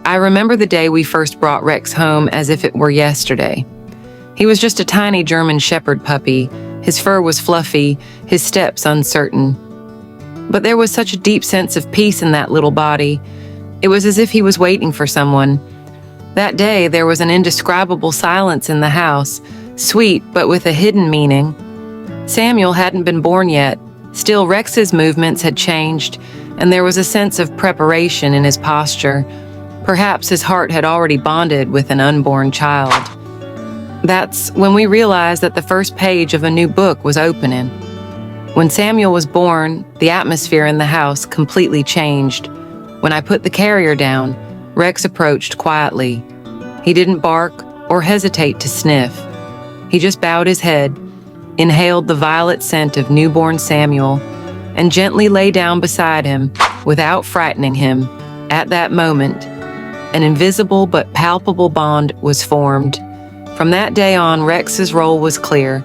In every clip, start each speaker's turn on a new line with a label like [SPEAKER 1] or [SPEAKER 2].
[SPEAKER 1] I remember the day we first brought Rex home as if it were yesterday. He was just a tiny German Shepherd puppy. His fur was fluffy, his steps uncertain. But there was such a deep sense of peace in that little body. It was as if he was waiting for someone. That day, there was an indescribable silence in the house, sweet but with a hidden meaning. Samuel hadn't been born yet. Still, Rex's movements had changed, and there was a sense of preparation in his posture. Perhaps his heart had already bonded with an unborn child. That's when we realized that the first page of a new book was opening. When Samuel was born, the atmosphere in the house completely changed. When I put the carrier down, Rex approached quietly. He didn't bark or hesitate to sniff. He just bowed his head, inhaled the violet scent of newborn Samuel, and gently lay down beside him without frightening him. At that moment, an invisible but palpable bond was formed. From that day on, Rex's role was clear: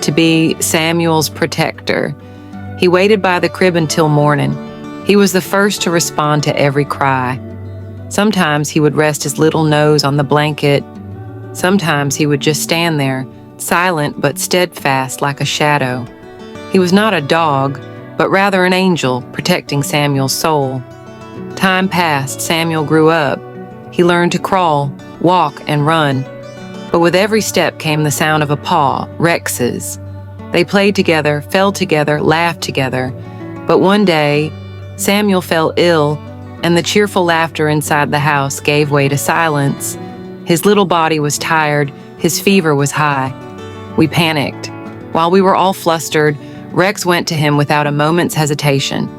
[SPEAKER 1] to be Samuel's protector. He waited by the crib until morning. He was the first to respond to every cry. Sometimes he would rest his little nose on the blanket. Sometimes he would just stand there, silent but steadfast like a shadow. He was not a dog, but rather an angel protecting Samuel's soul. Time passed, Samuel grew up. He learned to crawl, walk, and run. But with every step came the sound of a paw, Rex's. They played together, fell together, laughed together. But one day, Samuel fell ill, and the cheerful laughter inside the house gave way to silence. His little body was tired, his fever was high. We panicked. While we were all flustered, Rex went to him without a moment's hesitation.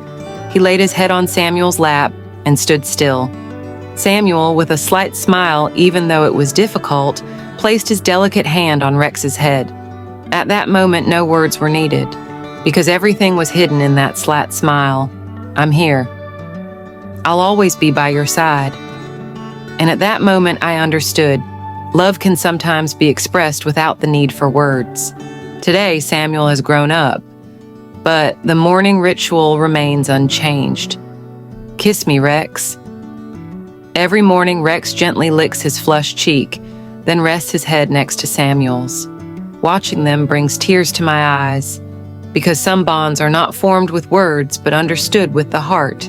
[SPEAKER 1] He laid his head on Samuel's lap and stood still. Samuel, with a slight smile, even though it was difficult, placed his delicate hand on Rex's head. At that moment, no words were needed, because everything was hidden in that slight smile. I'm here. I'll always be by your side. And at that moment, I understood. Love can sometimes be expressed without the need for words. Today, Samuel has grown up, but the morning ritual remains unchanged. Kiss me, Rex. Every morning, Rex gently licks his flushed cheek, then rests his head next to Samuel's. Watching them brings tears to my eyes, because some bonds are not formed with words, but understood with the heart.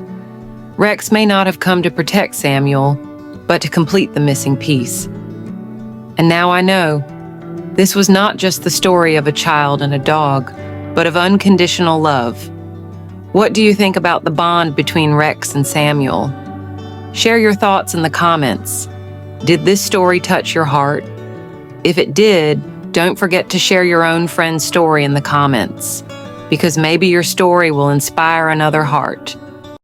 [SPEAKER 1] Rex may not have come to protect Samuel, but to complete the missing piece. And now I know, this was not just the story of a child and a dog, but of unconditional love. What do you think about the bond between Rex and Samuel? Share your thoughts in the comments. Did this story touch your heart? If it did, don't forget to share your own friend's story in the comments, because maybe your story will inspire another heart.